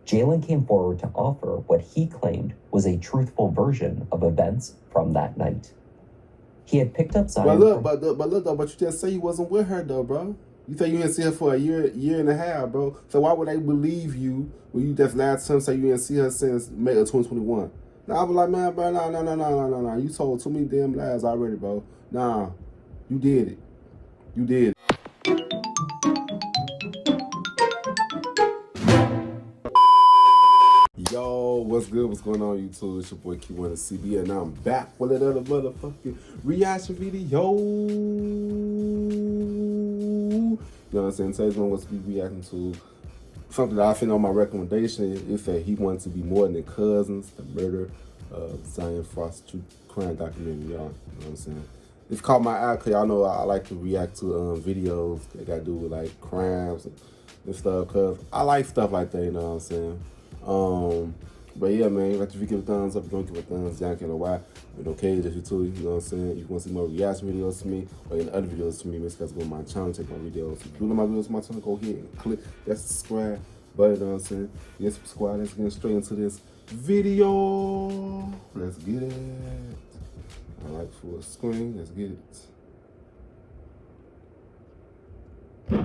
Jalen came forward to offer what he claimed was a truthful version of events from that night. He had picked up Zion. But you just say you wasn't with her though, bro. You say you didn't see her for a year and a half, bro. So why would they believe you when you just last time say you didn't see her since May of 2021? Now I was like, man, bro, no. You told too many damn lies already, bro. Nah, you did it. You did it. Yo, what's good? What's going on, YouTube? It's your boy Kewonis CB, and I'm back with another motherfucking reaction video. You know what I'm saying? Today's one was to be reacting to something that I think on my recommendation is that he wants to be more than cousins, the murder of Zion Foster true crime documentary, y'all. You know what I'm saying? It's caught my eye because y'all know I like to react to videos that got to do with like crimes and stuff, because I like stuff like that, you know what I'm saying? But yeah, man, like if you give a thumbs up, you don't give a thumbs down, you know why? With no cage if you too, you know what I'm saying? If you want to see more reaction videos to me or any other videos to me, make sure you guys go to my channel, check my videos. If you do like my videos on my channel, go ahead and click that subscribe button, you know what I'm saying? Yes, subscribe. Let's get straight into this video. Let's get it. I like full screen. Let's get it.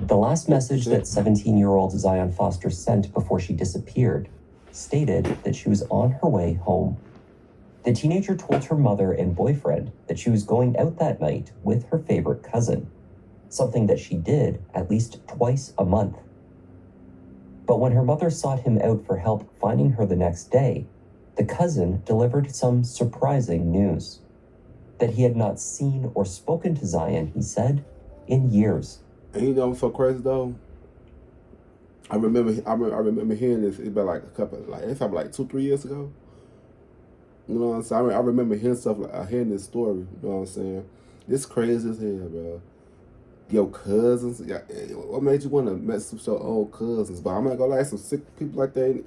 The last message that 17-year-old Zion Foster sent before she disappeared stated that she was on her way home. The teenager told her mother and boyfriend that she was going out that night with her favorite cousin, something that she did at least twice a month. But when her mother sought him out for help finding her the next day, the cousin delivered some surprising news. That he had not seen or spoken to Zion, he said, in years. And you know what's so crazy though? I remember hearing this. It's been like it's probably like 2-3 years ago. You know what I'm saying? I remember hearing stuff like hearing this story. You know what I'm saying? This crazy as hell, bro. Your cousins. What made you want to mess with your old cousins? But I'm not gonna lie, some sick people like that.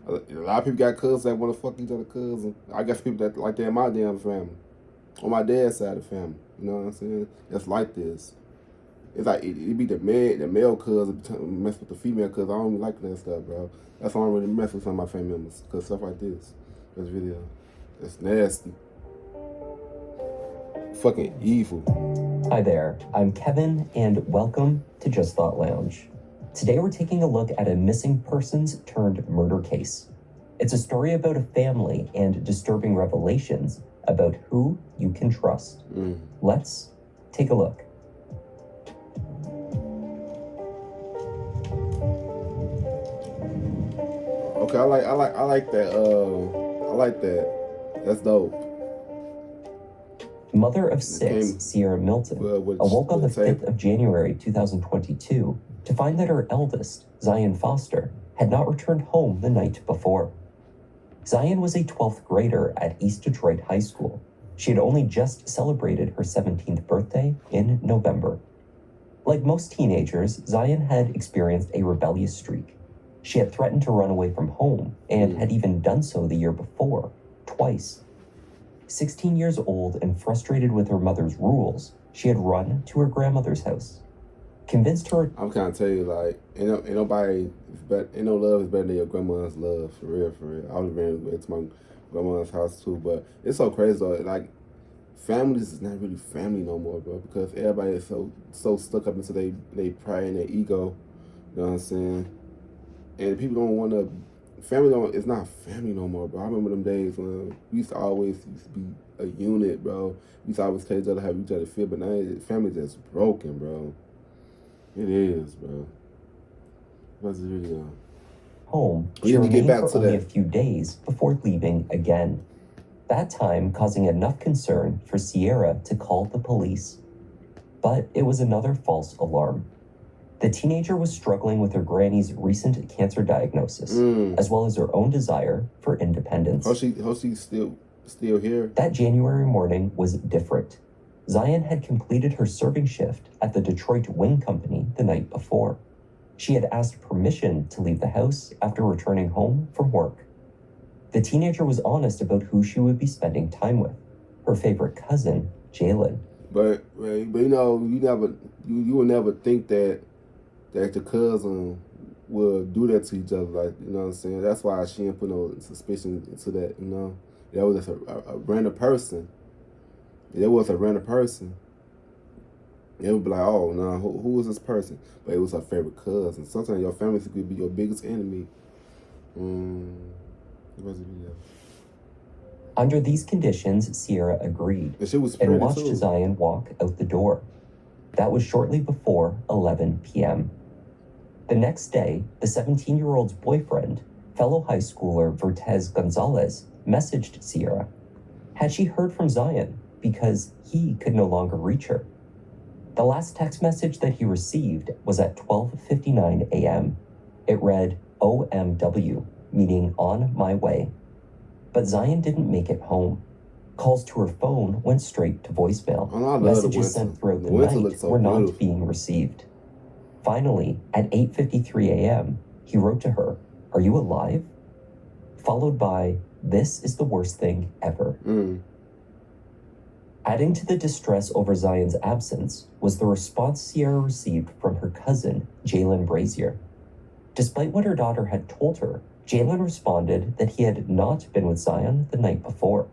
A lot of people got cousins that want to fuck each other cousins. I got people that like that in my damn family, on my dad's side of the family. You know what I'm saying? It's like this. It's like it be the male cousin mess with the female cousin. I don't even like that stuff, bro. That's why I don't really mess with some of my family members, because stuff like this video, it's nasty. Fucking evil. Hi there, I'm Kevin, and welcome to Just Thought Lounge. Today we're taking a look at a missing persons turned murder case. It's a story about a family and disturbing revelations about who you can trust. Let's take a look. Okay, I like that. I like that. That's dope. Mother of 6, Sierra Milton, awoke on the 5th of January 2022 to find that her eldest, Zion Foster, had not returned home the night before. Zion was a 12th grader at East Detroit High School. She had only just celebrated her 17th birthday in November. Like most teenagers, Zion had experienced a rebellious streak. She had threatened to run away from home and had even done so the year before, twice. 16 years old and frustrated with her mother's rules, she had run to her grandmother's house. Convinced her... I'm kind of tell you, like, ain't no love is better than your grandma's love, for real, for real. I was ran to my grandma's house too, but it's so crazy though, like, families is not really family no more, bro, because everybody is so stuck up into they pride and their ego, you know what I'm saying? And people don't want to, it's not family no more, bro. I remember them days when we used to be a unit, bro. We used to always tell each other how each other feel, but now family just broken, bro. It is, bro. What's the video? Home, she remained for only a few days before leaving again. That time causing enough concern for Sierra to call the police. But it was another false alarm. The teenager was struggling with her granny's recent cancer diagnosis, as well as her own desire for independence. How's she still here? That January morning was different. Zion had completed her serving shift at the Detroit Wing Company the night before. She had asked permission to leave the house after returning home from work. The teenager was honest about who she would be spending time with, her favorite cousin, Jalen. But you know, you would never think that your cousin will do that to each other, like, you know what I'm saying? That's why she didn't put no suspicion into that, you know? That was just a random person. It was a random person. It would be like, oh, no, who is this person? But it was her favorite cousin. Sometimes your family could be your biggest enemy. Under these conditions, Sierra agreed and watched Zion walk out the door. That was shortly before 11 p.m. The next day, the 17-year-old's boyfriend, fellow high schooler Vertez Gonzalez, messaged Sierra. Had she heard from Zion? Because he could no longer reach her. The last text message that he received was at 12:59 a.m. It read, OMW, meaning on my way. But Zion didn't make it home. Calls to her phone went straight to voicemail. Messages sent throughout the night were not being received. Finally, at 8:53 a.m., he wrote to her, "Are you alive?" Followed by, "This is the worst thing ever." Adding to the distress over Zion's absence was the response Sierra received from her cousin, Jalen Brazier. Despite what her daughter had told her, Jalen responded that he had not been with Zion the night before.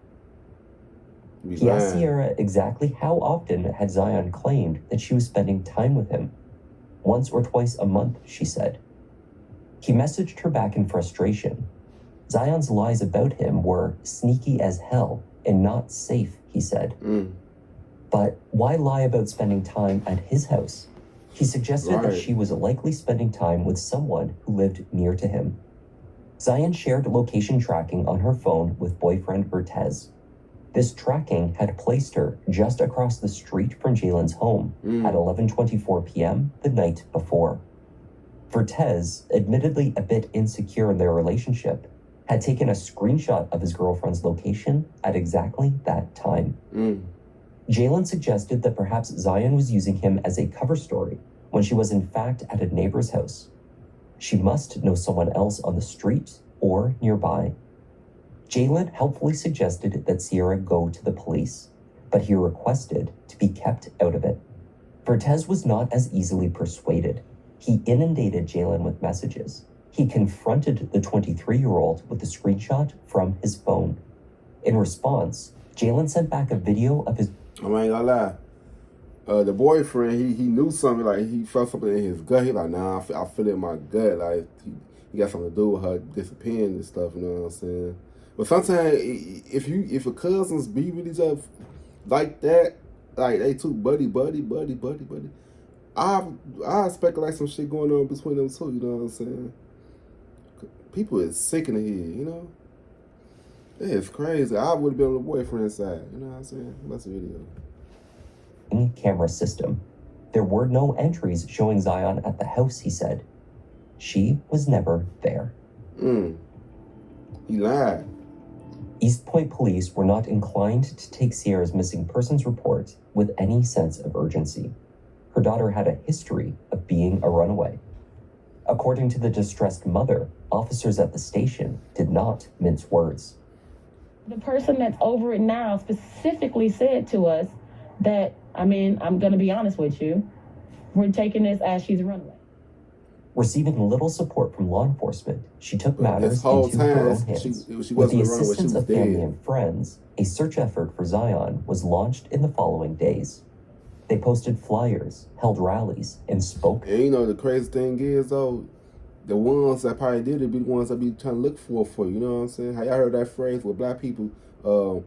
He asked Sierra exactly how often had Zion claimed that she was spending time with him. Once or twice a month, she said. He messaged her back in frustration. Zion's lies about him were sneaky as hell and not safe, he said. But why lie about spending time at his house? He suggested that she was likely spending time with someone who lived near to him. Zion shared location tracking on her phone with boyfriend Vertez. This tracking had placed her just across the street from Jalen's home at 11:24 p.m. the night before. Vertez, admittedly a bit insecure in their relationship, had taken a screenshot of his girlfriend's location at exactly that time. Jalen suggested that perhaps Zion was using him as a cover story when she was in fact at a neighbor's house. She must know someone else on the street or nearby. Jalen helpfully suggested that Sierra go to the police, but he requested to be kept out of it. Vertez was not as easily persuaded. He inundated Jalen with messages. He confronted the 23-year-old with the screenshot from his phone. In response, Jalen sent back a video of his... I ain't gonna lie. The boyfriend, he knew something, like he felt something in his gut. He like, nah, I feel it in my gut. Like, he got something to do with her disappearing and stuff, you know what I'm saying? But sometimes, if your cousins be with each other like that, like they two buddy, I expect like some shit going on between them two, you know what I'm saying? People is sick in the head, you know? It's crazy. I would have been on the boyfriend's side, you know what I'm saying? That's a video. Camera system. There were no entries showing Zion at the house, he said. She was never there. He lied. East Point police were not inclined to take Sierra's missing persons report with any sense of urgency. Her daughter had a history of being a runaway. According to the distressed mother, officers at the station did not mince words. The person that's over it now specifically said to us that, I'm going to be honest with you, we're taking this as she's a runaway. Receiving little support from law enforcement, she took matters into her own hands. With the assistance of family and friends, a search effort for Zion was launched in the following days. They posted flyers, held rallies, and spoke. And you know, the crazy thing is, though, the ones that probably did it be the ones that be trying to look for you, you know what I'm saying? How y'all heard that phrase with black people, when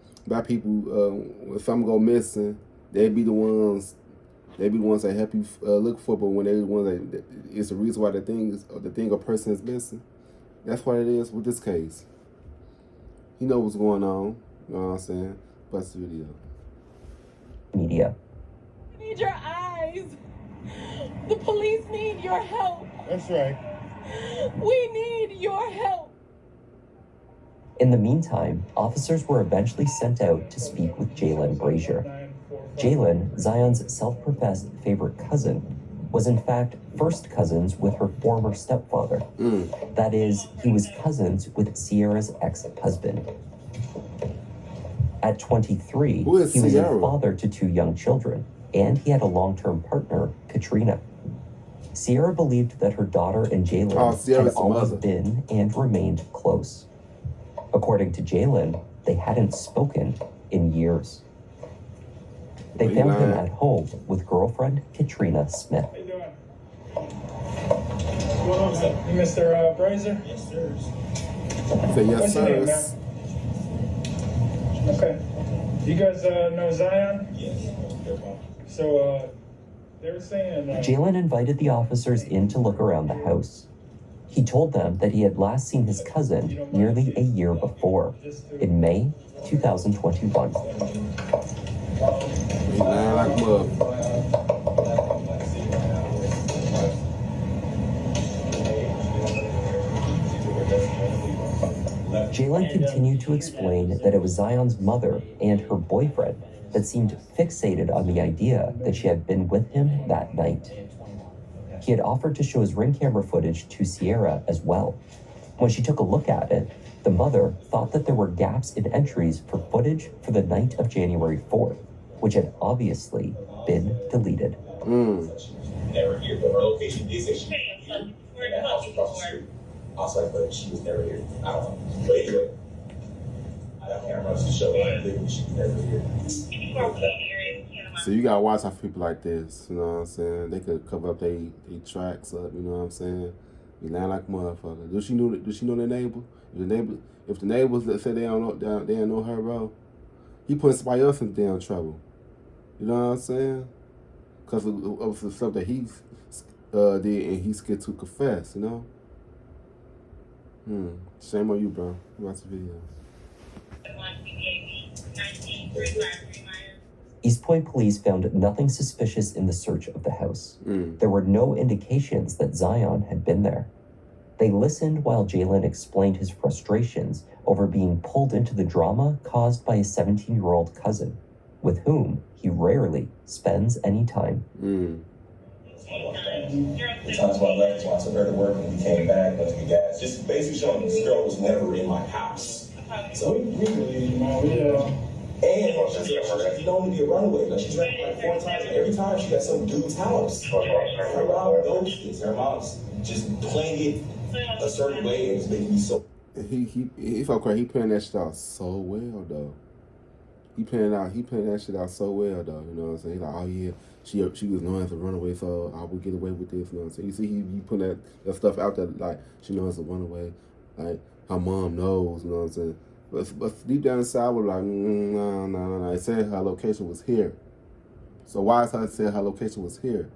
something go missing, they be the ones that help you look for, but when they the ones that it's the reason why the thing or person is missing. That's what it is with this case. You know what's going on, you know what I'm saying? Bust the video. Media. We need your eyes. The police need your help. That's right. We need your help. In the meantime, officers were eventually sent out to speak with Jalen Brazier. Jalen, Zion's self-professed favorite cousin, was in fact first cousins with her former stepfather. That is, he was cousins with Sierra's ex-husband. At 23, he was a father to 2 young children, and he had a long-term partner, Katrina. Sierra believed that her daughter and Jalen had always been and remained close. According to Jalen, they hadn't spoken in years. They found him at home with girlfriend Katrina Smith. How you doing? What's going on, sir? Mr. Brazier? Yes, sir. Say yes, What's sir. your name, man? Okay. You guys know Zion? Yes. So, they were saying... Jalen invited the officers in to look around the house. He told them that he had last seen his cousin nearly a year before, in May 2021. He lying like mud. Jalen continued to explain that it was Zion's mother and her boyfriend that seemed fixated on the idea that she had been with him that night. He had offered to show his ring camera footage to Sierra as well. When she took a look at it, the mother thought that there were gaps in entries for footage for the night of January 4th, which had obviously been deleted. Never here, but her location did say she was in that house across the street. I was like, but she was never here. I don't know. But anyway, I can't remember to show her. She was never here. So you gotta watch out for people like this, you know what I'm saying? They could cover up their tracks up, you know what I'm saying? Be lying like a motherfucker. Does she know their neighbor? If the neighbors that say they don't know her, bro, he putting somebody else in damn trouble. You know what I'm saying? Because of the stuff that he did and he's scared to confess, you know? Shame on you, bro. Watch the video. East Point police found nothing suspicious in the search of the house. There were no indications that Zion had been there. They listened while Jalen explained his frustrations over being pulled into the drama caused by his 17-year-old cousin, with whom he rarely spends any time. The times when I left, when I took her to work and we came back, went to get gas, just basically showing this girl was never in my house. So we believe you, man. And she's known to be a runaway. Like she's ran like 4 times, and every time she got some dude's house. Her mom knows this. Her mom's just playing it a certain way, and it's making me so. He felt crazy. He playing that shit out so well though. He playing that shit out so well though. You know what I'm saying? He's like, oh yeah, she was known as a runaway, so I would get away with this. You know what I'm saying? You see, he putting that stuff out there like she knows a runaway, like her mom knows. You know what I'm saying? But deep down inside, we're like, no. It said her location was here. So why is her saying her location was here?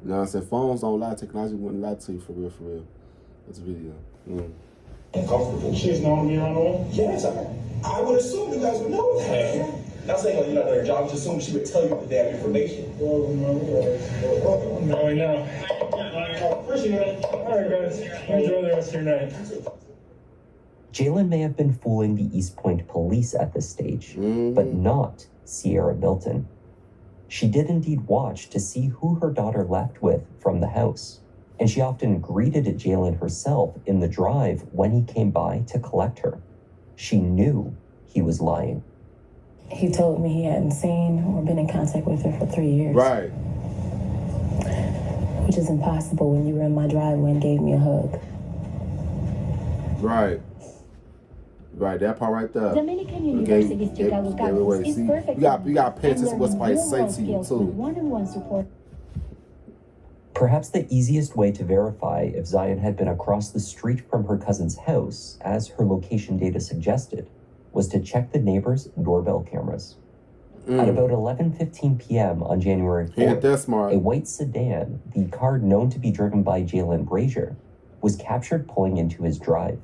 You know what I'm saying? Phones don't lie. Technology wouldn't lie to you for real. That's a video. Uncomfortable. She's known to be a runaway? Yes, I would assume you guys would know that. Not saying like, you're not doing your job, just assume she would tell you the damn information. No, we know. Appreciate it. All right, guys. Enjoy the rest of your night. Jalen may have been fooling the East Point police at this stage, but not Sierra Milton. She did indeed watch to see who her daughter left with from the house, and she often greeted Jalen herself in the drive when he came by to collect her. She knew he was lying. He told me he hadn't seen or been in contact with her for 3 years. Right. Which is impossible when you were in my driveway and gave me a hug. Right, that part right there. Dominican University's Chicago campus is perfect. You got to pay attention to what somebody say to you, too. One-on-one support. Perhaps the easiest way to verify if Zion had been across the street from her cousin's house, as her location data suggested, was to check the neighbor's doorbell cameras. At about 11:15 p.m. on January 4th, a white sedan, the car known to be driven by Jalen Brazier, was captured pulling into his drive.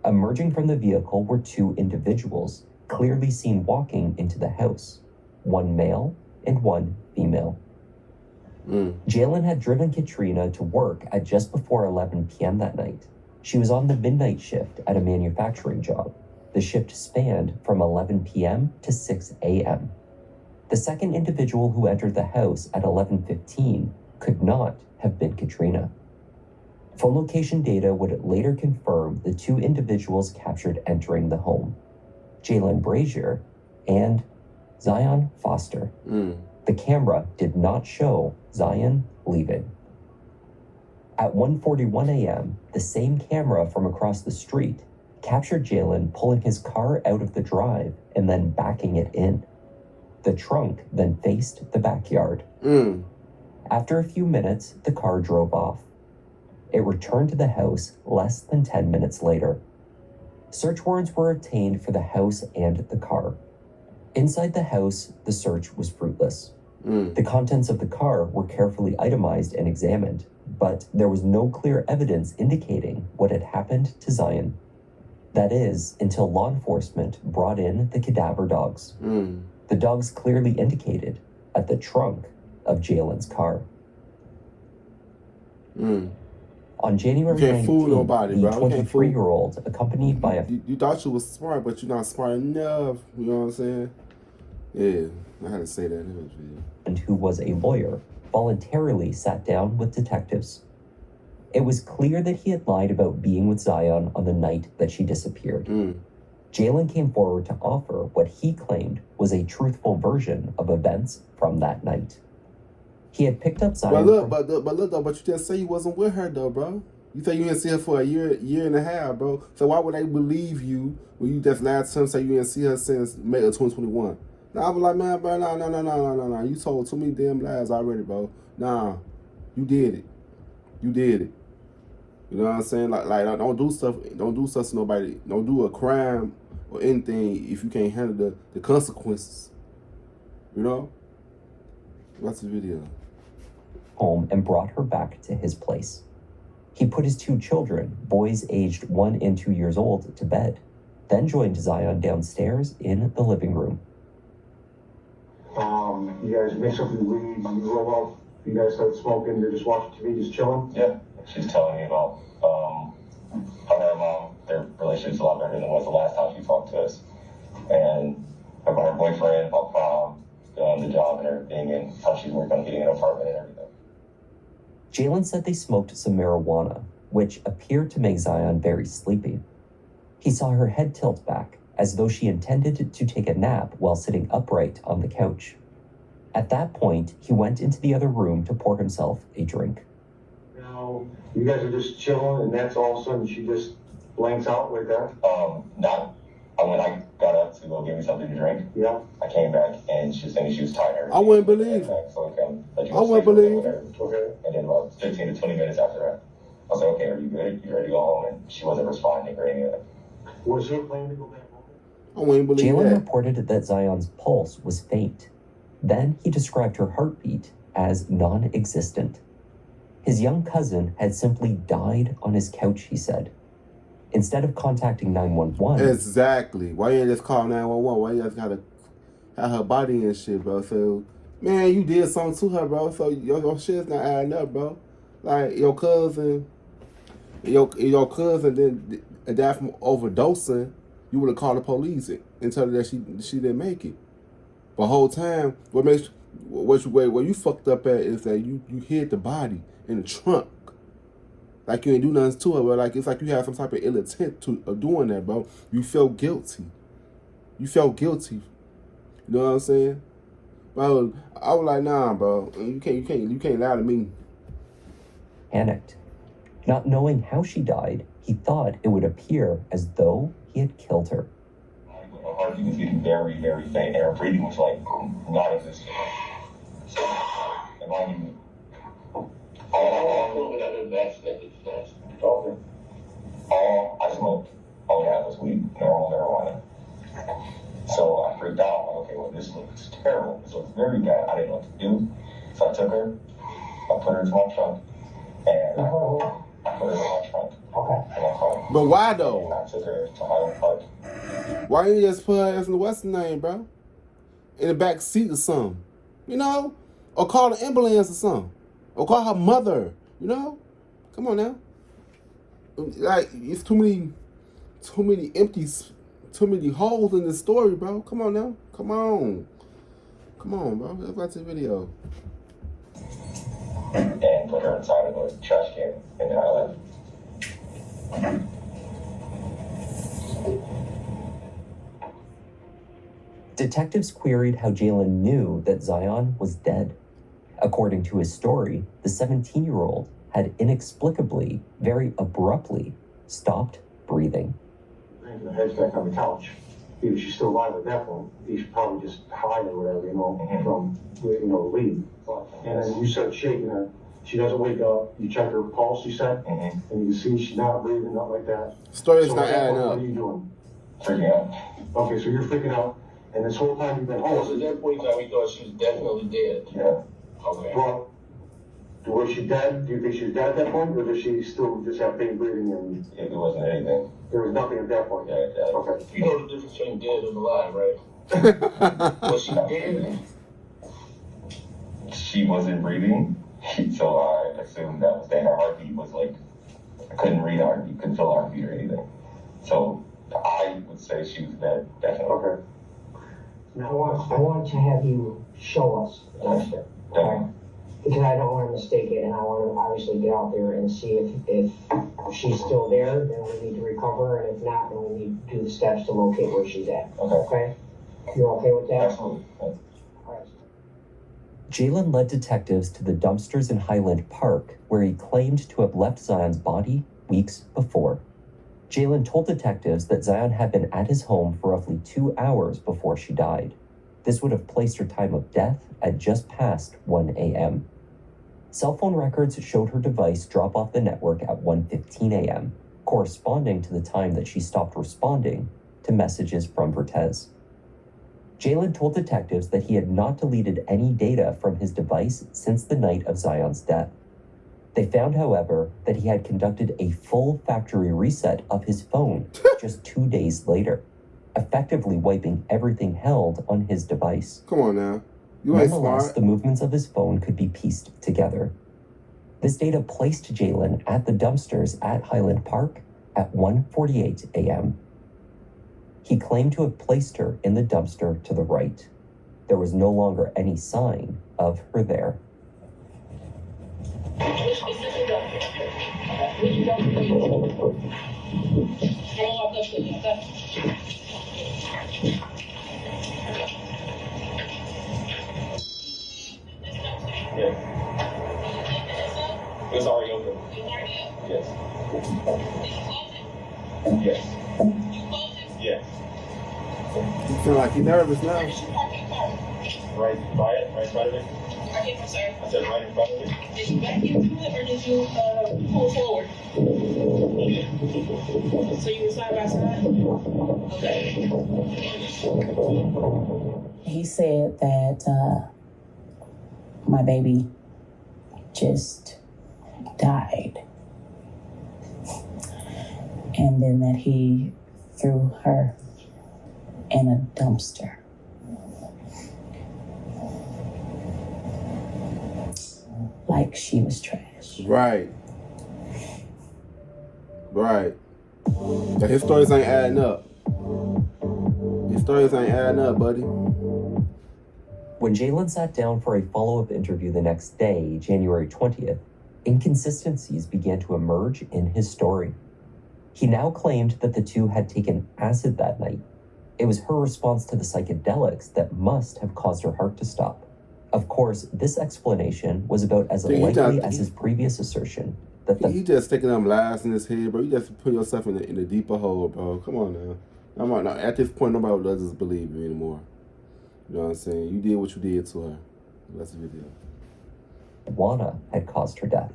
Emerging from the vehicle were 2 individuals, clearly seen walking into the house, 1 male and 1 female. Jalen had driven Katrina to work at just before 11 p.m. that night. She was on the midnight shift at a manufacturing job. The shift spanned from 11 p.m. to 6 a.m. The second individual who entered the house at 11:15 could not have been Katrina. Phone location data would later confirm the 2 individuals captured entering the home, Jalen Brazier and Zion Foster. The camera did not show Zion leaving. At 1:41 a.m., the same camera from across the street captured Jalen pulling his car out of the drive and then backing it in. The trunk then faced the backyard. After a few minutes, the car drove off. It returned to the house less than 10 minutes later. Search warrants were obtained for the house and the car. Inside the house, the search was fruitless. The contents of the car were carefully itemized and examined, but there was no clear evidence indicating what had happened to Zion. That is, until law enforcement brought in the cadaver dogs. The dogs clearly indicated at the trunk of Jalen's car. On January 19th, the 23-year-old, accompanied by a... You thought you was smart, but you're not smart enough. You know what I'm saying? Yeah, I had to say that in this video. And who was a lawyer, voluntarily sat down with detectives. It was clear that he had lied about being with Zion on the night that she disappeared. Jalen came forward to offer what he claimed was a truthful version of events from that night. He had picked up Zion. But you just say you wasn't with her though, bro. You say you didn't see her for a year and a half, bro. So why would they believe you when you just lied to them, say you didn't see her since May of 2021? Nah, I was like, man, bro, no. You told too many damn lies already, bro. Nah, you did it. You did it. You know what I'm saying? Like don't do stuff to nobody. Don't do a crime or anything if you can't handle the consequences. You know? Watch the video. Home and brought her back to his place. He put his two children, boys aged 1 and 2 years old, to bed, then joined Zion downstairs in the living room. You guys mix up your weed, you roll off, you guys start smoking, you're just watching TV, just chilling? Yeah, she's telling me about how her and mom, their relationship's a lot better than it was the last time she talked to us. And about her boyfriend, about prom, the job and everything, and how she's working on getting an apartment and everything. Jalen said they smoked some marijuana, which appeared to make Zion very sleepy. He saw her head tilt back, as though she intended to take a nap while sitting upright on the couch. At that point, he went into the other room to pour himself a drink. Now, you guys are just chilling, and that's all of a sudden she just blanks out like that? When I got up to go get me something to drink, yeah, I came back and she was saying she was tired. I wouldn't believe it. I wouldn't believe it. Okay. And then about 15 to 20 minutes after that, I was like, okay, are you good? You ready to go home? And she wasn't responding or anything. Was her plan to go back home? I wouldn't believe Jalen that. reported that Zion's pulse was faint. Then he described her heartbeat as non-existent. His young cousin had simply died on his couch, he said. Instead of contacting 911... Exactly. Why you just call 911? Why you just gotta have her body and shit, bro? So, man, you did something to her, bro. So your shit's not adding up, bro. Like, your cousin then died from overdosing. You would have called the police and told her that she didn't make it. But the whole time, where you fucked up at is that you hid the body in the trunk. Like you ain't do nothing to her, but like it's like you had some type of ill intent of doing that, bro. You felt guilty. You know what I'm saying? Bro, I was like, nah, bro. You can't lie to me. Panicked. Not knowing how she died, he thought it would appear as though he had killed her. Her heartbeat was getting very, very faint, and her breathing was like non-existent. And mind you, I smoked all I had was weed, normal marijuana. So I freaked out. Like, okay, well, this looks terrible. This looks very bad. I didn't know what to do. So I took her, I put her in my trunk, and I put her in my trunk. Okay. But why though? And I took her to Highland Park. Why you just put her as in what's the name, bro? In the back seat or something, you know? Or call the ambulance or something. Or call her mother, you know? Come on now. Like, it's too many holes in this story, bro. Come on now. Come on, bro. Let's watch the video. And put her inside of a trash can, and then I left. Detectives queried how Jalen knew that Zion was dead. According to his story, the 17-year-old had inexplicably, very abruptly, stopped breathing. Her head's back on the couch. If she's still alive at that point, he's probably just high or whatever, from, leave. And then you start shaking her. She doesn't wake up. You check her pulse, you said, and you can see she's not breathing, not like that. Story's not adding up. What are you doing? Freaking out. Okay, so you're freaking out, and this whole time you've been, So at that point in time, we thought she was definitely dead. Yeah. Okay. Well, was she dead? Do you think she was dead at that point, or does she still just have pain breathing? And If there wasn't anything. there was nothing at that point. Yeah. Okay. You know the difference between dead and alive, right? Was she dead? She wasn't breathing, so I assumed that was that. Her heartbeat was like, I couldn't read her heartbeat, couldn't feel her heartbeat or anything. So I would say she was dead, definitely. Okay. Now I want to have you show us the dumpster. Definitely. Because I don't want to mistake it, and I want to obviously get out there and see if she's still there, then we need to recover her, and if not, then we need to do the steps to locate where she's at. Okay? You're okay with that? Absolutely. All right. Jalen led detectives to the dumpsters in Highland Park, where he claimed to have left Zion's body weeks before. Jalen told detectives that Zion had been at his home for roughly 2 hours before she died. This would have placed her time of death at just past 1 a.m. Cell phone records showed her device drop off the network at 1:15 a.m., corresponding to the time that she stopped responding to messages from Vertez. Jalen told detectives that he had not deleted any data from his device since the night of Zion's death. They found, however, that he had conducted a full factory reset of his phone just 2 days later, effectively wiping everything held on his device. Come on now. You ain't Nonetheless, smart. the movements of his phone could be pieced together. This data placed Jalen at the dumpsters at Highland Park at 1:48 a.m. He claimed to have placed her in the dumpster to the right. There was no longer any sign of her there. Yeah. It's already open. Yes. Yes. Yes. You feel like you're nervous now. Right by it? Right by it? I'm sorry. I said right in front of it? Did you back into it or did you pull forward? So you were side by side? Okay. He said that my baby just died. And then that he threw her in a dumpster. Like she was trash. Right. Right. But his stories ain't adding up. His stories ain't adding up, buddy. When Jalen sat down for a follow-up interview the next day, January 20th, inconsistencies began to emerge in his story. He now claimed that the two had taken acid that night. It was her response to the psychedelics that must have caused her heart to stop. Of course, this explanation was about as likely as his previous assertion that He just sticking them lies in his head, bro. You just put yourself in a deeper hole, bro. Come on now. At this point, nobody does believe you anymore. You know what I'm saying? You did what you did to her. That's the video. marijuana had caused her death.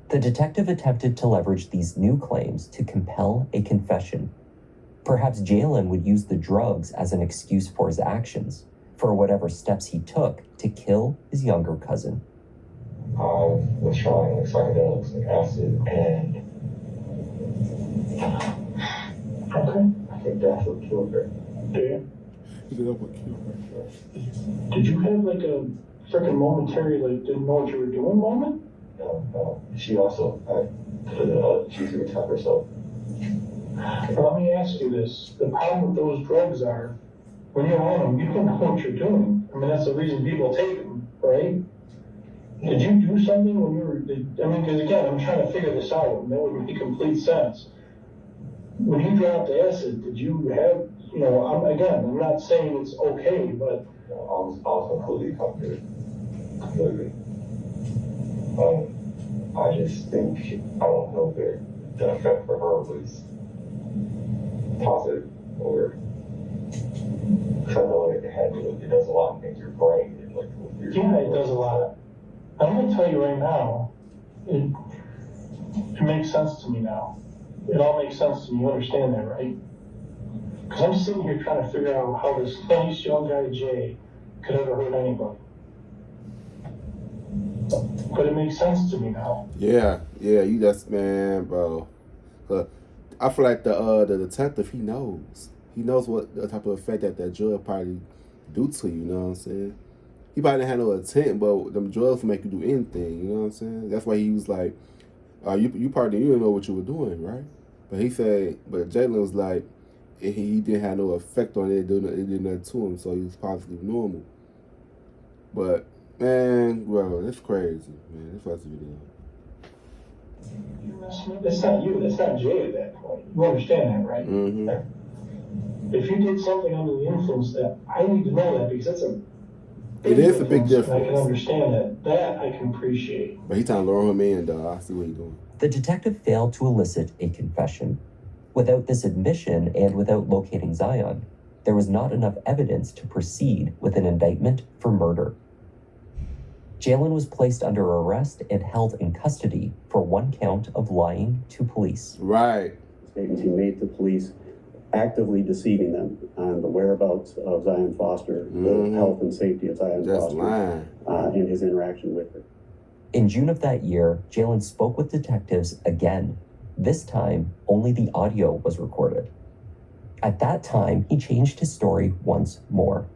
The detective attempted to leverage these new claims to compel a confession. Perhaps Jalen would use the drugs as an excuse for his actions, for whatever steps he took to kill his younger cousin. I was trying psychedelics and acid, and I think that's what killed her. Did you have like a freaking momentary, like, didn't know what you were doing moment? No. She also, she could attack herself. Let me ask you this. The problem with those drugs are, when you're on them, you don't know what you're doing. I mean, that's the reason people take them, right? Did you do something when you were, because again, I'm trying to figure this out, and that would make complete sense. When you dropped acid, did you have, I'm not saying it's okay, but... I was completely comforted. Completely. I just think, I don't know if the effect for her was positive or, because I know it does a lot in your brain. And like, yeah, it does a lot. I'm going to tell you right now, it makes sense to me now. It all makes sense to me. You understand that, right? Because I'm sitting here trying to figure out how this nice young guy, Jay, could ever hurt anybody. But it makes sense to me now. Yeah, you just, man, bro. I feel like the detective, he knows what the type of effect that drug probably do to you, you know what I'm saying? He probably didn't have no intent, but them drugs will make you do anything, you know what I'm saying? That's why he was like, you probably didn't know what you were doing, right? But he said, but Jalen was like, he didn't have no effect on it, it did nothing to him, so he was positively normal. But, man, bro, that's crazy, man. That's what's the video. It's not you, it's not Jay at that point. You understand that, right? Mm-hmm. If you did something under the influence, that I need to know that, because that's a big difference. I can understand that I can appreciate. But he trying to lure him in, though. I see what he's doing. The detective failed to elicit a confession. Without this admission and without locating Zion, there was not enough evidence to proceed with an indictment for murder. Jalen was placed under arrest and held in custody for one count of lying to police. Right. Statements he made to police, actively deceiving them on the whereabouts of Zion Foster, the health and safety of Zion Foster, and his interaction with her. In June of that year, Jalen spoke with detectives again. This time, only the audio was recorded. At that time, he changed his story once more.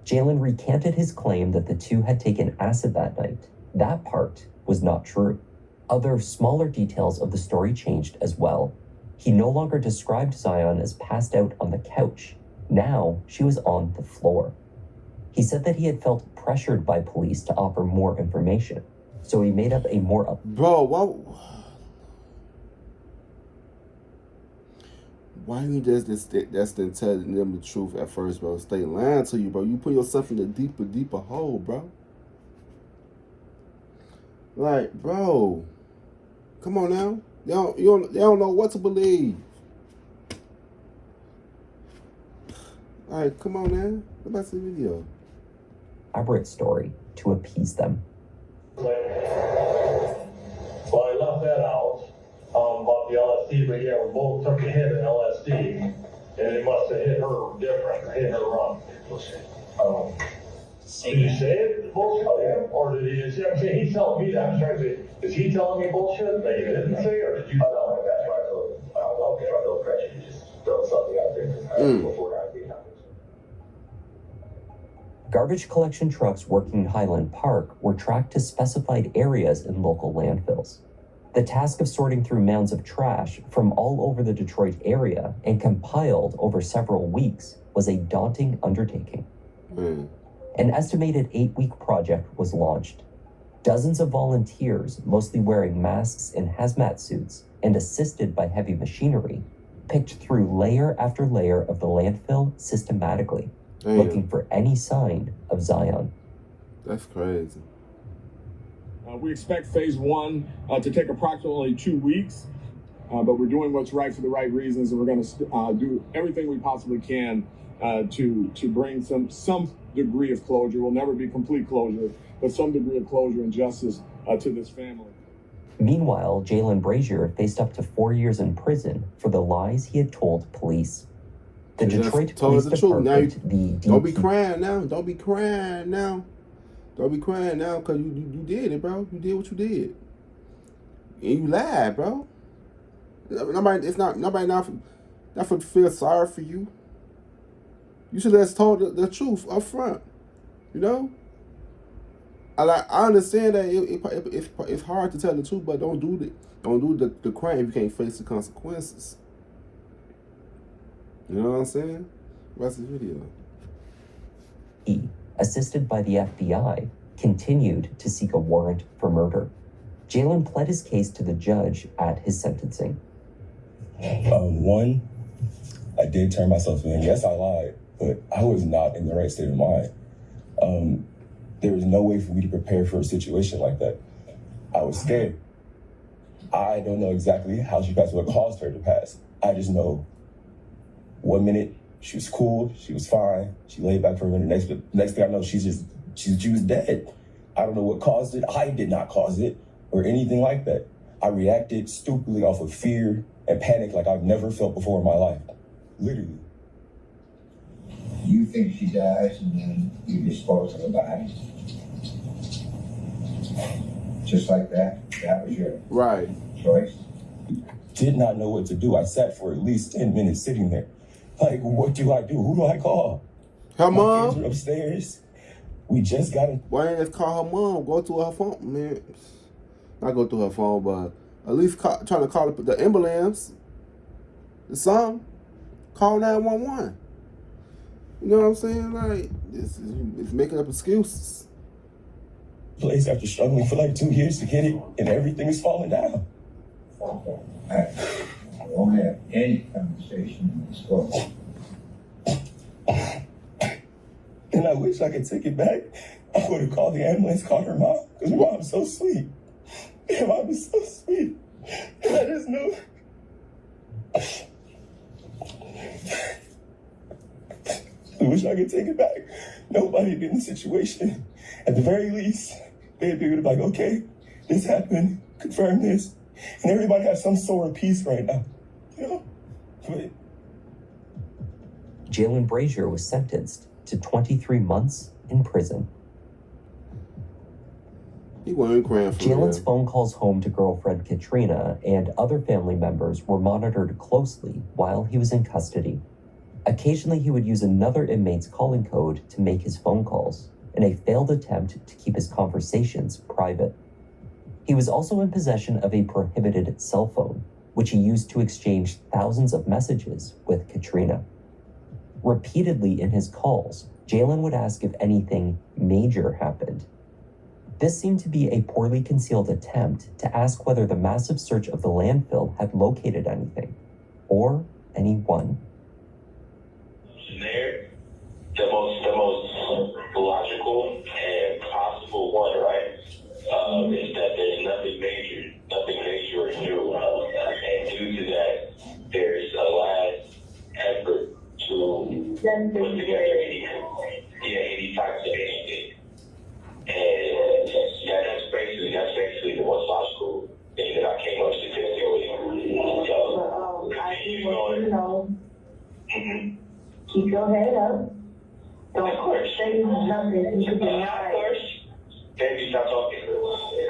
Jalen recanted his claim that the two had taken acid that night. That part was not true. Other smaller details of the story changed as well. He no longer described Zion as passed out on the couch. Now, she was on the floor. He said that he had felt pressured by police to offer more information, so he made up a more... Bro, why you just telling them the truth at first, bro? Stay lying to you, bro. You put yourself in a deeper hole, bro. Like, bro, come on now. Y'all don't know what to believe. All right, come on now. Go back to the video. Elaborate story to appease them. Well, I left that out about the LSD, but yeah, we both took a hit of LSD, and it must have hit her different, hit her wrong. Did you say it bullshit? Or did he? I'm saying he's telling me that. I'm trying to say, is he telling me bullshit that you didn't say, or did you? No, that's why I told him. Okay, I don't pressure you. Just throw something out there before I be happens. Garbage collection trucks working in Highland Park were tracked to specified areas in local landfills. The task of sorting through mounds of trash from all over the Detroit area and compiled over several weeks was a daunting undertaking. An estimated 8-week project was launched. Dozens of volunteers, mostly wearing masks and hazmat suits and assisted by heavy machinery, picked through layer after layer of the landfill systematically, looking for any sign of Zion. That's crazy. We expect phase one to take approximately 2 weeks, but we're doing what's right for the right reasons, and we're going to do everything we possibly can to bring some degree of closure. Will never be complete closure, but some degree of closure and justice to this family. Meanwhile, Jalen Brazier faced up to 4 years in prison for the lies he had told police. The Detroit Police Department, don't be crying now. Don't be crying now. Don't be crying now, because you did it, bro. You did what you did. And you lied, bro. Nobody not for feel sorry for you. You should have told the truth up front. You know? I understand that it's hard to tell the truth, but don't do the crime if you can't face the consequences. You know what I'm saying? Watch the video. He, assisted by the FBI, continued to seek a warrant for murder. Jalen pled his case to the judge at his sentencing. One, I did turn myself in. Yes, I lied, but I was not in the right state of mind. There was no way for me to prepare for a situation like that. I was scared. I don't know exactly how she passed, what caused her to pass. I just know 1 minute she was cool, she was fine, she laid back for a minute. Next thing I know, she was dead. I don't know what caused it. I did not cause it or anything like that. I reacted stupidly off of fear and panic like I've never felt before in my life. Literally. You think she dies and then you dispose of the body? Just like that? That was your choice? Did not know what to do. I sat for at least 10 minutes sitting there. Like, what do I do? Who do I call? Her My mom? kids are upstairs. We just got in. Why ain't just call her mom? Go to her phone, man. Not go through her phone, but at least trying to call the ambulance. Some call 911. You know what I'm saying? Like, it's making up excuses. Place after struggling for like 2 years to get it, and everything is falling down. I won't have any conversation in this court. And I wish I could take it back. I would have called the ambulance, called her mom, because her mom's so sweet. Her mom is so sweet. And I just knew. I wish I could take it back. Nobody would be in the situation. At the very least, they'd be able to be like, okay, this happened, confirm this. And everybody has some sort of peace right now. You know? But Jalen Brazier was sentenced to 23 months in prison. He wasn't crying for Jalen's real. phone calls home to girlfriend Katrina and other family members were monitored closely while he was in custody. Occasionally, he would use another inmate's calling code to make his phone calls in a failed attempt to keep his conversations private. He was also in possession of a prohibited cell phone, which he used to exchange thousands of messages with Katrina. Repeatedly in his calls, Jalen would ask if anything major happened. This seemed to be a poorly concealed attempt to ask whether the massive search of the landfill had located anything, or anyone. There, the most logical and possible one, right, is that there's nothing major or new, and due to that, there's a last effort to put together any types of anything, and that's basically the most logical thing that I came up statistically. So, I want you to know. Keep your head up. Don't say nothing. You could be right. Baby, stop talking.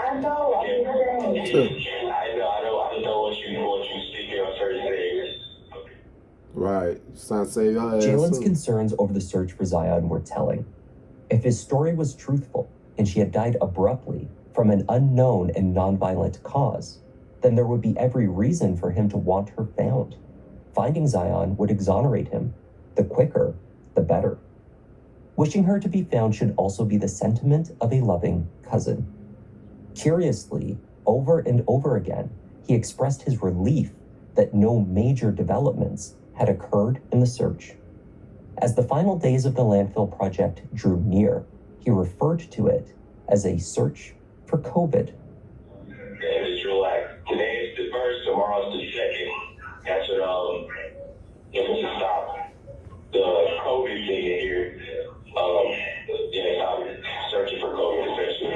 I know. I'm just saying. I know what you speaking on certain things. Right. Trying to save your ass. Jalen's concerns over the search for Zion were telling. If his story was truthful and she had died abruptly from an unknown and nonviolent cause, then there would be every reason for him to want her found. Finding Zion would exonerate him. The quicker, the better. Wishing her to be found should also be the sentiment of a loving cousin. Curiously, over and over again, he expressed his relief that no major developments had occurred in the search. As the final days of the landfill project drew near, he referred to it as a search for COVID. It's relax. Today is the first, tomorrow's the second. That's what, it was to stop the COVID thing in here. Stop searching for COVID, essentially.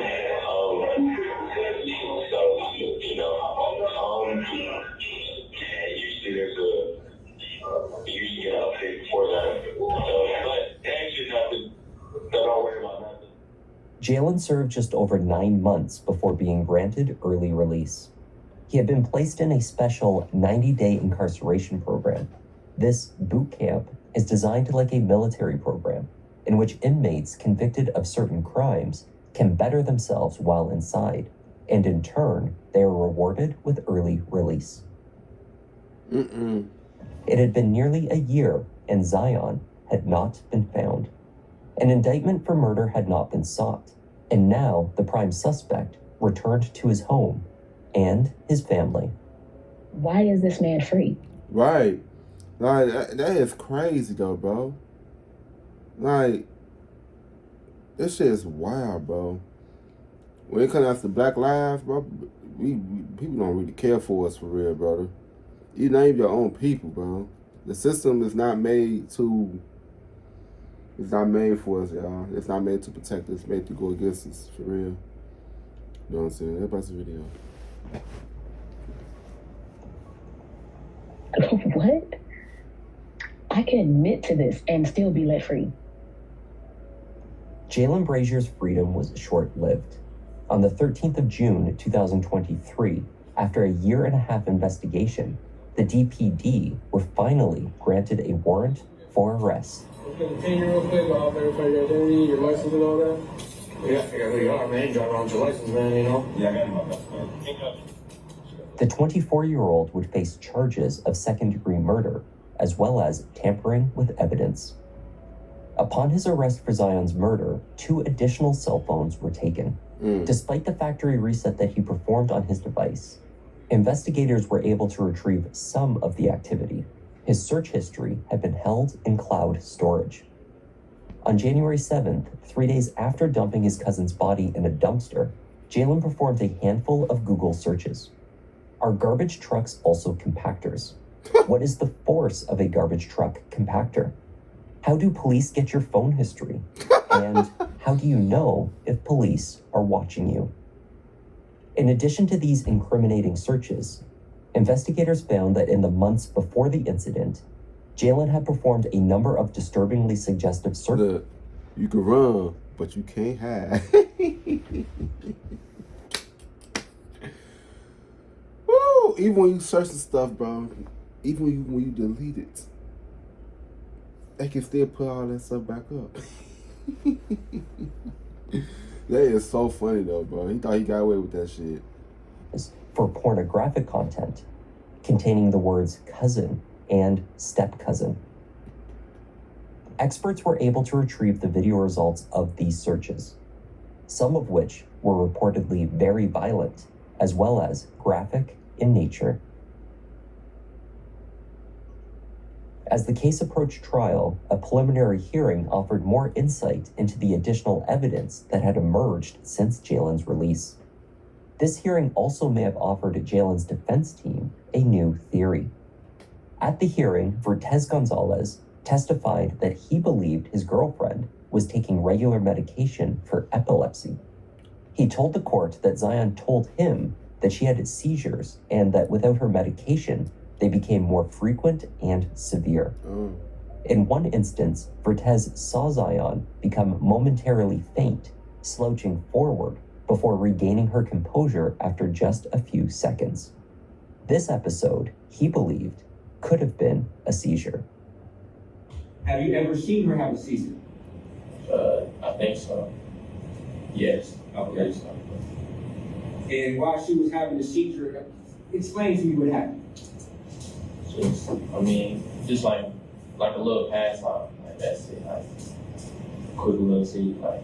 You usually get an update before that. But actually, nothing. Don't worry about nothing. Jalen served just over 9 months before being granted early release. He had been placed in a special 90-day incarceration program. This boot camp is designed like a military program in which inmates convicted of certain crimes can better themselves while inside, and in turn, they are rewarded with early release. It had been nearly a year, and Zion had not been found. An indictment for murder had not been sought, and now the prime suspect returned to his home and his family. Why is this man free? Right. Like, that is crazy, though, bro. Like, this shit is wild, bro. When it comes out to Black Lives, bro, people don't really care for us for real, brother. You name your own people, bro. The system is not made to. It's not made for us, y'all. It's not made to protect us. It's made to go against us, for real. You know what I'm saying? Everybody's video. What? I can admit to this and still be let free. Jalen Brazier's freedom was short-lived. On the 13th of June, 2023, after a year-and-a-half investigation, the DPD were finally granted a warrant for arrest. Can you real quick, I'll verify your identity, your license and all that? Yeah, I figure who you are, man. Drive around with your license, man, you know? Yeah, I got it. The 24-year-old would face charges of second-degree murder, as well as tampering with evidence. Upon his arrest for Zion's murder, 2 additional cell phones were taken. Despite the factory reset that he performed on his device, investigators were able to retrieve some of the activity. His search history had been held in cloud storage. On January 7th, 3 days after dumping his cousin's body in a dumpster, Jalen performed a handful of Google searches. Are garbage trucks also compactors? What is the force of a garbage truck compactor? How do police get your phone history? And how do you know if police are watching you? In addition to these incriminating searches, investigators found that in the months before the incident, Jalen had performed a number of disturbingly suggestive searches. Look, you can run, but you can't hide. Woo! Even when you search the stuff, bro, even when you delete it, they can still put all that stuff back up. That is so funny though, bro. He thought he got away with that shit. For pornographic content containing the words cousin and step-cousin. Experts were able to retrieve the video results of these searches, some of which were reportedly very violent, as well as graphic in nature. As the case approached trial, a preliminary hearing offered more insight into the additional evidence that had emerged since Jalen's release. This hearing also may have offered Jalen's defense team a new theory. At the hearing, Vertez Gonzalez testified that he believed his girlfriend was taking regular medication for epilepsy. He told the court that Zion told him that she had seizures and that without her medication, they became more frequent and severe. In one instance, Vertez saw Zion become momentarily faint, slouching forward before regaining her composure after just a few seconds. This episode, he believed, could have been a seizure. Have you ever seen her have a seizure? I think so. Yes. Okay. And while she was having a seizure, explain to me what happened. Just like a little pass out. Like that's it. Like quick little seizure. Like.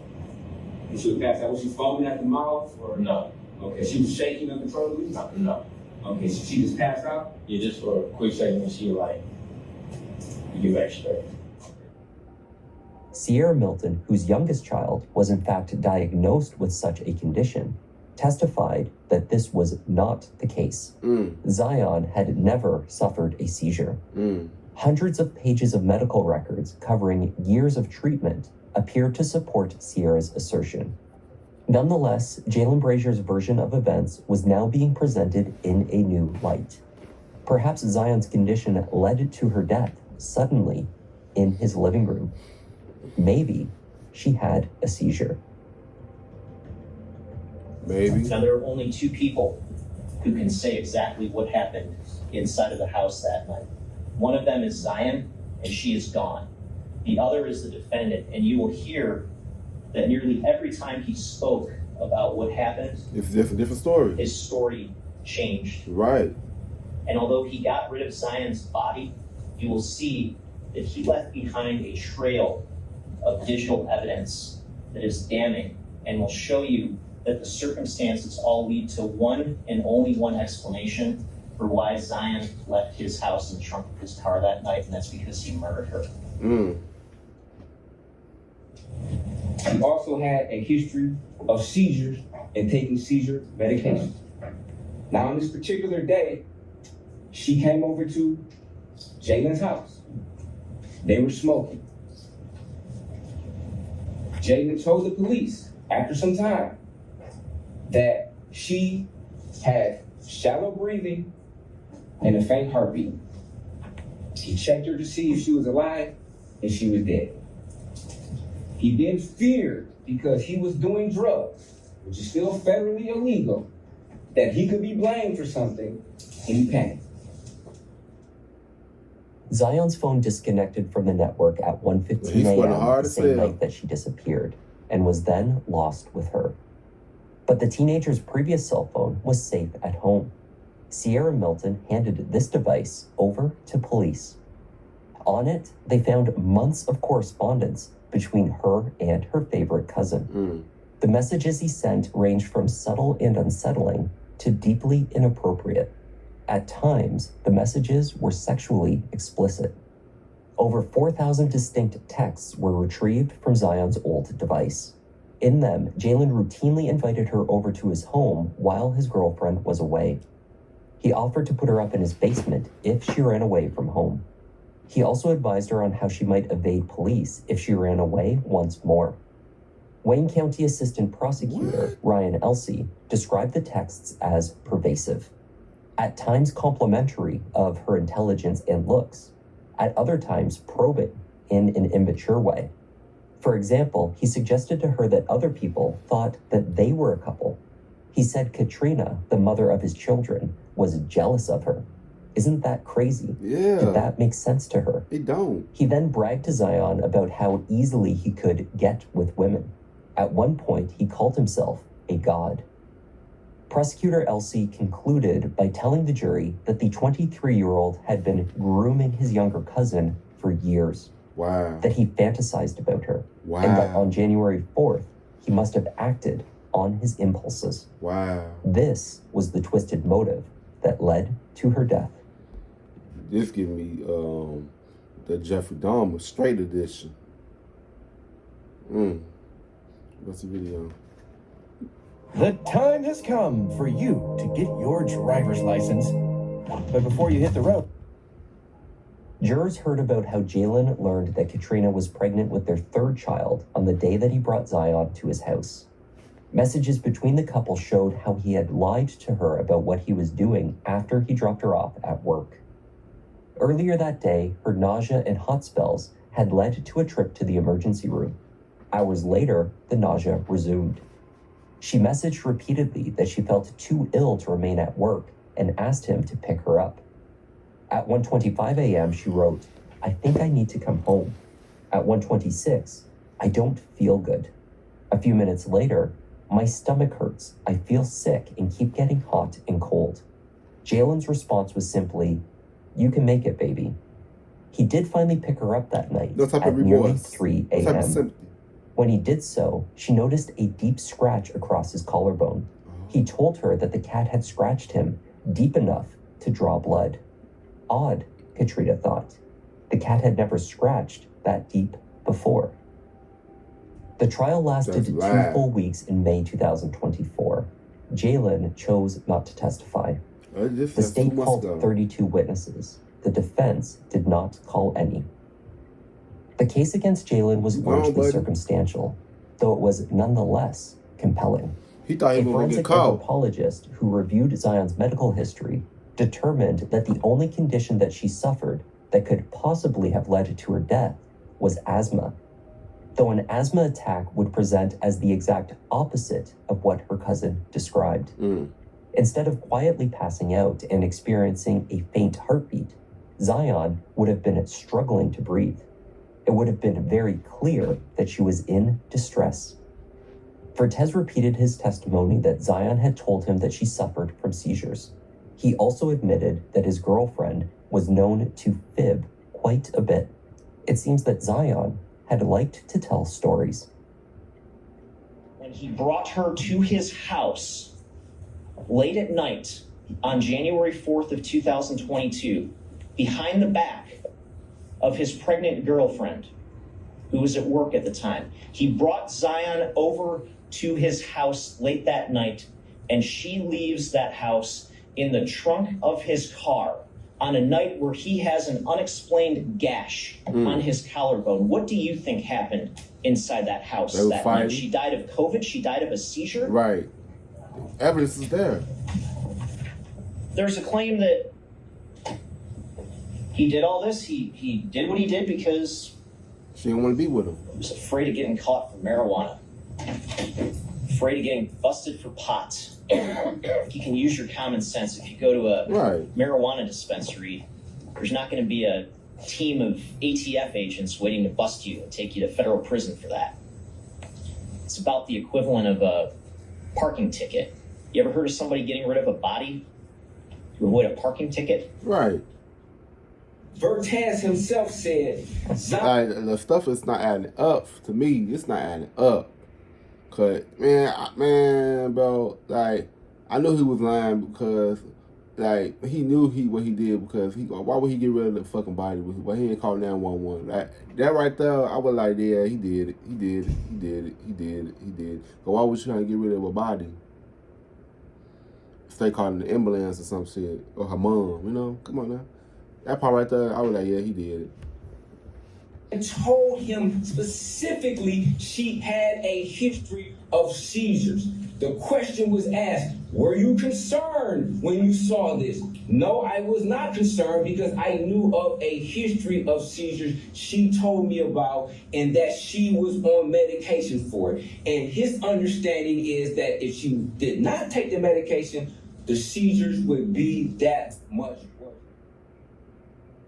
And she was passed out. Was she foaming at the mouth or no? Okay. She was shaking uncontrollably? No. Okay. So she just passed out? Yeah, just for a quick second, and she get back straight. Sierra Milton, whose youngest child was in fact diagnosed with such a condition, testified that this was not the case. Zion had never suffered a seizure. Hundreds of pages of medical records covering years of treatment appeared to support Sierra's assertion. Nonetheless, Jalen Brazier's version of events was now being presented in a new light. Perhaps Zion's condition led to her death suddenly in his living room. Maybe she had a seizure. Maybe. Now, there are only 2 people who can say exactly what happened inside of the house that night. One of them is Zion, and she is gone. The other is the defendant, and you will hear that nearly every time he spoke about what happened, it's a different story. His story changed. Right. And although he got rid of Zion's body, you will see that he left behind a trail of digital evidence that is damning and will show you that the circumstances all lead to one and only one explanation for why Zion left his house in the trunk of his car that night, and that's because he murdered her. He also had a history of seizures and taking seizure medication. Now, on this particular day, she came over to Jalen's house. They were smoking. Jalen told the police after some time that she had shallow breathing and a faint heartbeat. He checked her to see if she was alive, and she was dead. He then feared, because he was doing drugs, which is still federally illegal, that he could be blamed for something, and he panicked. Zion's phone disconnected from the network at 1:15 a.m. the same night that she disappeared, and was then lost with her. But the teenager's previous cell phone was safe at home. Sierra Milton handed this device over to police. On it, they found months of correspondence between her and her favorite cousin. The messages he sent ranged from subtle and unsettling to deeply inappropriate. At times, the messages were sexually explicit. Over 4,000 distinct texts were retrieved from Zion's old device. In them, Jalen routinely invited her over to his home while his girlfriend was away. He offered to put her up in his basement if she ran away from home. He also advised her on how she might evade police if she ran away once more. Wayne County Assistant Prosecutor Ryan Elsey described the texts as pervasive, at times complimentary of her intelligence and looks, at other times probing in an immature way. For example, he suggested to her that other people thought that they were a couple. He said Katrina, the mother of his children, was jealous of her. Isn't that crazy? Yeah. Did that make sense to her? It don't. He then bragged to Zion about how easily he could get with women. At one point, he called himself a god. Prosecutor Elsey concluded by telling the jury that the 23-year-old had been grooming his younger cousin for years. Wow. That he fantasized about her. Wow. And that on January 4th, he must have acted on his impulses. Wow. This was the twisted motive that led to her death. This give me the Jeffrey Dahmer straight edition. What's the video? The time has come for you to get your driver's license. But before you hit the road... Jurors heard about how Jalen learned that Katrina was pregnant with their third child on the day that he brought Zion to his house. Messages between the couple showed how he had lied to her about what he was doing after he dropped her off at work. Earlier that day, her nausea and hot spells had led to a trip to the emergency room. Hours later, the nausea resumed. She messaged repeatedly that she felt too ill to remain at work and asked him to pick her up. At 1:25 a.m., she wrote, "I think I need to come home." At 1:26, "I don't feel good." A few minutes later, "My stomach hurts. I feel sick and keep getting hot and cold." Jalen's response was simply, "You can make it, baby." He did finally pick her up that night at nearly 3 a.m. When he did so, she noticed a deep scratch across his collarbone. He told her that the cat had scratched him deep enough to draw blood. Odd, Katrina thought. The cat had never scratched that deep before. The trial lasted 2 full weeks in May 2024. Jalen chose not to testify. The state called 32 witnesses. The defense did not call any. The case against Jalen was largely circumstantial, though it was nonetheless compelling. He thought he was going to get caught. A forensic anthropologist who reviewed Zion's medical history determined that the only condition that she suffered that could possibly have led to her death was asthma, though an asthma attack would present as the exact opposite of what her cousin described. Instead of quietly passing out and experiencing a faint heartbeat, Zion would have been struggling to breathe. It would have been very clear that she was in distress. Vertez repeated his testimony that Zion had told him that she suffered from seizures. He also admitted that his girlfriend was known to fib quite a bit. It seems that Zion had liked to tell stories. When he brought her to his house late at night on January 4th of 2022, behind the back of his pregnant girlfriend, who was at work at the time, he brought Zion over to his house late that night, and she leaves that house in the trunk of his car on a night where he has an unexplained gash on his collarbone. What do you think happened inside that house that night? She died of COVID? She died of a seizure? Right. Evidence is there. There's a claim that he did all this. He did what he did because she didn't want to be with him. He was afraid of getting caught for marijuana. Afraid of getting busted for pot. You can use your common sense. If you go to a marijuana dispensary, there's not going to be a team of ATF agents waiting to bust you and take you to federal prison for that. It's about the equivalent of a parking ticket. You ever heard of somebody getting rid of a body to avoid a parking ticket? Right. Vertaz himself said, the stuff is not adding up. To me, it's not adding up. Cause man, bro, like I knew he was lying because like he knew what he did because why would he get rid of the fucking body? Why he ain't called 911? Like that right there, I was like, yeah, he did it. But why was you trying to get rid of a body? Stay calling the ambulance or some shit or her mom, you know? Come on now. That part right there, I was like, yeah, he did it. And told him specifically she had a history of seizures. The question was asked, were you concerned when you saw this? No, I was not concerned because I knew of a history of seizures she told me about and that she was on medication for it. And his understanding is that if she did not take the medication, the seizures would be that much worse.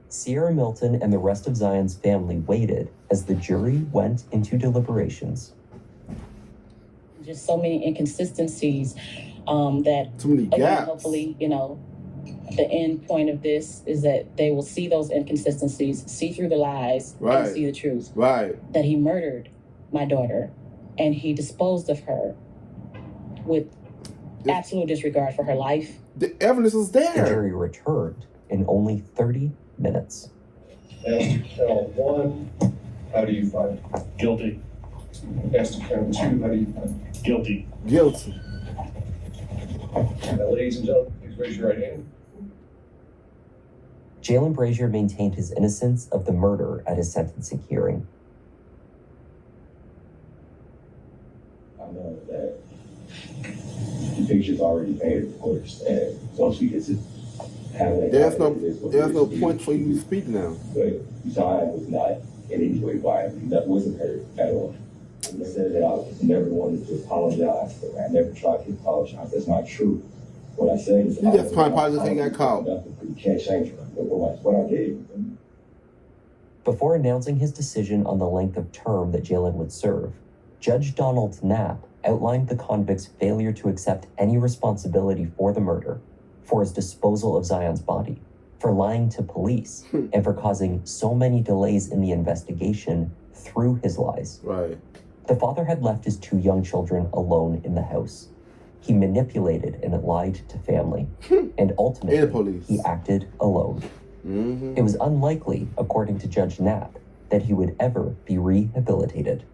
Sierra Milton and the rest of Zion's family waited as the jury went into deliberations. Just so many inconsistencies that, too many gaps. Again, hopefully, the end point of this is that they will see those inconsistencies, see through the lies, and see the truth. Right. That he murdered my daughter and he disposed of her with absolute disregard for her life. The evidence is there. The jury returned in only 30 minutes. Count 1, how do you find? Guilty. As to count 2, how do you find? Guilty. Guilty. Now, ladies and gentlemen, please raise your right hand. Jalen Brazier maintained his innocence of the murder at his sentencing hearing. I know that the picture's already painted, of course, and once we get to there's no point for you to speak now. But Zion was not in any way violent. That wasn't hurt at all. I said that I never wanted to apologize. I never tried to apologize. That's not true. What I said is, you just probably think I got caught. You can't change what I gave you. Before announcing his decision on the length of term that Jalen would serve, Judge Donald Knapp outlined the convict's failure to accept any responsibility for the murder, for his disposal of Zion's body, for lying to police, and for causing so many delays in the investigation through his lies. Right. The father had left his 2 young children alone in the house. He manipulated and lied to family, and ultimately, he acted alone. It was unlikely, according to Judge Knapp, that he would ever be rehabilitated.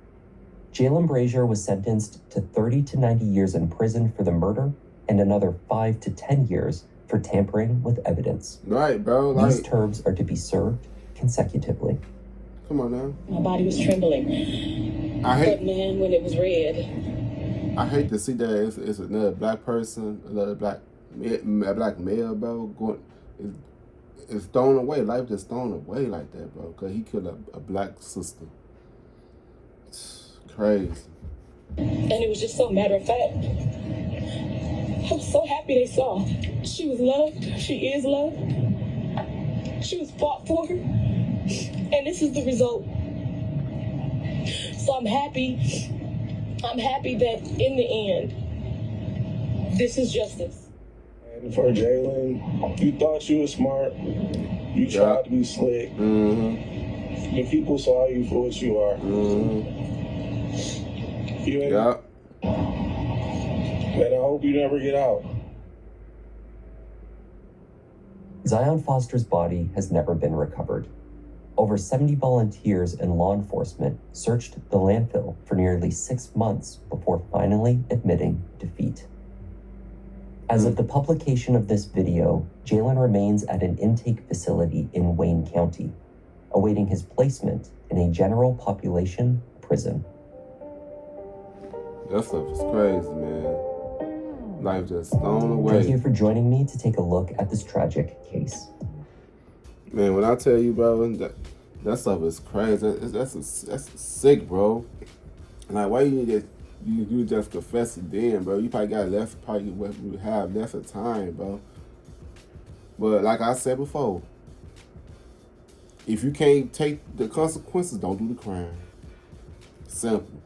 Jalen Brazier was sentenced to 30 to 90 years in prison for the murder and another 5 to 10 years for tampering with evidence. Right, bro. These terms are to be served consecutively. Come on now. My body was trembling. But man, when it was red. I hate to see that it's another black person, a black male, bro. It's thrown away. Life just thrown away like that, bro. Because he killed a black sister. It's crazy. And it was just so matter of fact. I was so happy they saw. She was loved. She is loved. She was fought for. And this is the result. So I'm happy. I'm happy that in the end, this is justice. And for Jalen, you thought you were smart. You tried to be slick. The people saw you for what you are. You ain't. And I hope you never get out. Zion Foster's body has never been recovered. Over 70 volunteers and law enforcement searched the landfill for nearly 6 months before finally admitting defeat. As of the publication of this video, Jalen remains at an intake facility in Wayne County, awaiting his placement in a general population prison. That stuff is crazy, man. Life just thrown away. Thank you for joining me to take a look at this tragic case. Man, when I tell you, bro, that stuff is crazy. That's sick, bro. Like, why you just confess it then, bro? You probably got left, probably what you have left of time, bro. But like I said before, if you can't take the consequences, don't do the crime. Simple.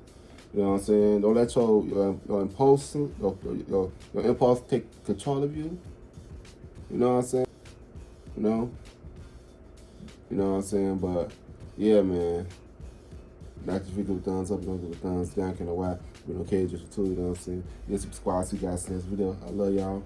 You know what I'm saying? Don't let your impulse take control of you. You know what I'm saying? You know what I'm saying? But yeah, man. Like if you give a thumbs up, don't give a thumbs down. Can't know why. We don't care just for two. You know what I'm saying? Yes, subscribe. See you guys in this video. I love y'all.